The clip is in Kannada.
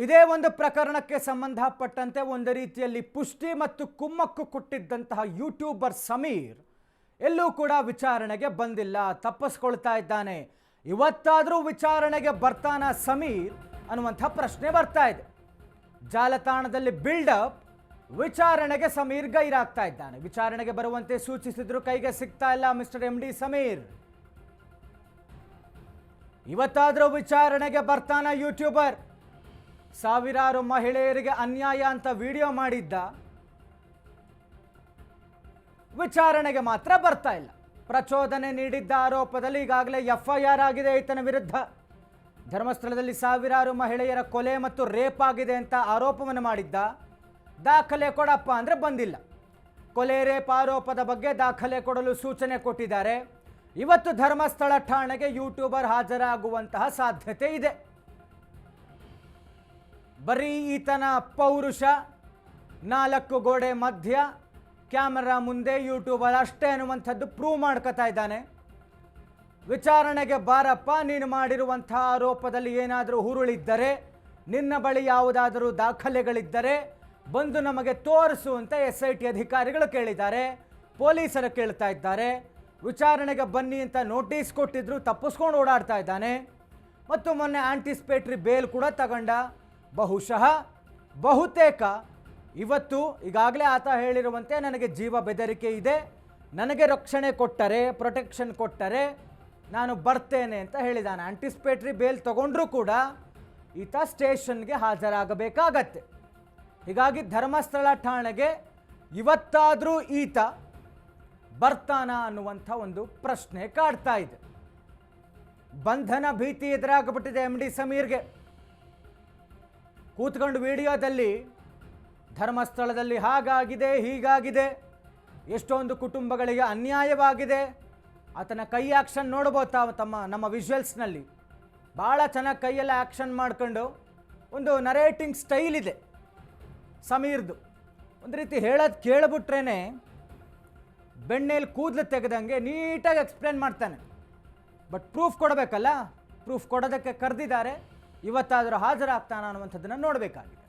ಇದೇ ಒಂದು ಪ್ರಕರಣಕ್ಕೆ ಸಂಬಂಧಪಟ್ಟಂತೆ ಒಂದು ರೀತಿಯಲ್ಲಿ ಪುಷ್ಟಿ ಮತ್ತು ಕುಮ್ಮಕ್ಕು ಕೊಟ್ಟಿದ್ದಂತಹ ಯೂಟ್ಯೂಬರ್ ಸಮೀರ್ ಎಲ್ಲೂ ಕೂಡ ವಿಚಾರಣೆಗೆ ಬಂದಿಲ್ಲ, ತಪ್ಪಿಸ್ಕೊಳ್ತಾ ಇದ್ದಾನೆ. ಇವತ್ತಾದರೂ ವಿಚಾರಣೆಗೆ ಬರ್ತಾನ ಸಮೀರ್ ಅನ್ನುವಂಥ ಪ್ರಶ್ನೆ ಬರ್ತಾ ಇದೆ. ಜಾಲತಾಣದಲ್ಲಿ ಬಿಲ್ಡಪ್, ವಿಚಾರಣೆಗೆ ಸಮೀರ್ ಗೈರಾಗ್ತಾ ಇದ್ದಾನೆ. ವಿಚಾರಣೆಗೆ ಬರುವಂತೆ ಸೂಚಿಸಿದ್ರು, ಕೈಗೆ ಸಿಗ್ತಾ ಇಲ್ಲ ಮಿಸ್ಟರ್ MD ಸಮೀರ್. ಇವತ್ತಾದರೂ ವಿಚಾರಣೆಗೆ ಬರ್ತಾನ ಯೂಟ್ಯೂಬರ್. ಸಾವಿರಾರು ಮಹಿಳೆಯರಿಗೆ ಅನ್ಯಾಯ ಅಂತ ವಿಡಿಯೋ ಮಾಡಿದ್ದ, ವಿಚಾರಣೆಗೆ ಮಾತ್ರ ಬರ್ತಾ ಇಲ್ಲ. ಪ್ರಚೋದನೆ ನೀಡಿದ್ದ ಆರೋಪದಲ್ಲಿ ಈಗಾಗಲೇ FIR ಆಗಿದೆ ಈತನ ವಿರುದ್ಧ. ಧರ್ಮಸ್ಥಳದಲ್ಲಿ ಸಾವಿರಾರು ಮಹಿಳೆಯರ ಕೊಲೆ ಮತ್ತು ರೇಪ್ ಆಗಿದೆ ಅಂತ ಆರೋಪವನ್ನು ಮಾಡಿದ್ದ. ದಾಖಲೆ ಕೊಡಪ್ಪ ಅಂದರೆ ಬಂದಿಲ್ಲ. ಕೊಲೆ ರೇಪ್ ಆರೋಪದ ಬಗ್ಗೆ ದಾಖಲೆ ಕೊಡಲು ಸೂಚನೆ ಕೊಟ್ಟಿದ್ದಾರೆ. ಇವತ್ತು ಧರ್ಮಸ್ಥಳ ಠಾಣೆಗೆ ಯೂಟ್ಯೂಬರ್ ಹಾಜರಾಗುವಂತಹ ಸಾಧ್ಯತೆ ಇದೆ. ಬರೀ ಈತನ ಪೌರುಷ, 4 ಗೋಡೆ ಮಧ್ಯ ಕ್ಯಾಮರಾ ಮುಂದೆ ಯೂಟ್ಯೂಬರ್ ಅಷ್ಟೇ ಅನ್ನುವಂಥದ್ದು ಪ್ರೂವ್ ಮಾಡ್ಕೊತಾ ಇದ್ದಾನೆ. ವಿಚಾರಣೆಗೆ ಬಾರಪ್ಪ, ನೀನು ಮಾಡಿರುವಂಥ ಆರೋಪದಲ್ಲಿ ಏನಾದರೂ ಹುರುಳಿದ್ದರೆ, ನಿನ್ನ ಬಳಿ ಯಾವುದಾದರೂ ದಾಖಲೆಗಳಿದ್ದರೆ ಬಂದು ನಮಗೆ ತೋರಿಸು ಅಂತ SIT ಅಧಿಕಾರಿಗಳು ಕೇಳಿದ್ದಾರೆ, ಪೊಲೀಸರು ಕೇಳ್ತಾ ಇದ್ದಾರೆ. ವಿಚಾರಣೆಗೆ ಬನ್ನಿ ಅಂತ ನೋಟಿಸ್ ಕೊಟ್ಟಿದ್ರು, ತಪ್ಪಿಸ್ಕೊಂಡು ಓಡಾಡ್ತಾ ಇದ್ದಾನೆ. ಮತ್ತು ಮೊನ್ನೆ ಆಂಟಿಸಿಪೇಟ್ರಿ ಬೇಲ್ ಕೂಡ ತಗೊಂಡ. ಬಹುತೇಕ ಇವತ್ತು ಈಗಾಗಲೇ ಆತ ಹೇಳಿರುವಂತೆ ನನಗೆ ಜೀವ ಬೆದರಿಕೆ ಇದೆ, ನನಗೆ ರಕ್ಷಣೆ ಕೊಟ್ಟರೆ, ಪ್ರೊಟೆಕ್ಷನ್ ಕೊಟ್ಟರೆ ನಾನು ಬರ್ತೇನೆ ಅಂತ ಹೇಳಿದ್ದಾನೆ. ಆಂಟಿಸಿಪೇಟ್ರಿ ಬೇಲ್ ತಗೊಂಡ್ರೂ ಕೂಡ ಈತ ಸ್ಟೇಷನ್ಗೆ ಹಾಜರಾಗಬೇಕಾಗತ್ತೆ. ಹೀಗಾಗಿ ಧರ್ಮಸ್ಥಳ ಠಾಣೆಗೆ ಇವತ್ತಾದರೂ ಈತ ಬರ್ತಾನ ಅನ್ನುವಂಥ ಒಂದು ಪ್ರಶ್ನೆ ಕಾಡ್ತಾ ಇದೆ. ಬಂಧನ ಭೀತಿ ಎದುರಾಗ್ಬಿಟ್ಟಿದೆ MD ಸಮೀರ್ಗೆ. ಕೂತ್ಕೊಂಡು ವಿಡಿಯೋದಲ್ಲಿ ಧರ್ಮಸ್ಥಳದಲ್ಲಿ ಹಾಗಾಗಿದೆ, ಹೀಗಾಗಿದೆ, ಎಷ್ಟೊಂದು ಕುಟುಂಬಗಳಿಗೆ ಅನ್ಯಾಯವಾಗಿದೆ, ಆತನ ಕೈ ಆ್ಯಕ್ಷನ್ ನೋಡ್ಬೋದು ನಮ್ಮ ವಿಜುವಲ್ಸ್ನಲ್ಲಿ. ಭಾಳ ಚೆನ್ನಾಗಿ ಕೈಯೆಲ್ಲ ಆ್ಯಕ್ಷನ್ ಮಾಡ್ಕೊಂಡು ಒಂದು ನರೇಟಿಂಗ್ ಸ್ಟೈಲ್ ಇದೆ ಸಮೀರ್ದು. ಒಂದು ರೀತಿ ಹೇಳೋದು ಕೇಳಿಬಿಟ್ರೇ ಬೆಣ್ಣೆಯಲ್ಲಿ ಕೂದಲು ತೆಗೆದಂಗೆ ನೀಟಾಗಿ ಎಕ್ಸ್ಪ್ಲೇನ್ ಮಾಡ್ತಾನೆ. ಬಟ್ ಪ್ರೂಫ್ ಕೊಡಬೇಕಲ್ಲ, ಪ್ರೂಫ್ ಕೊಡೋದಕ್ಕೆ ಕರೆದಿದ್ದಾರೆ. ಇವತ್ತಾದರೂ ಹಾಜರಾಗ್ತಾನ ಅನ್ನುವಂಥದ್ದನ್ನು ನೋಡಬೇಕಾಗಿದೆ.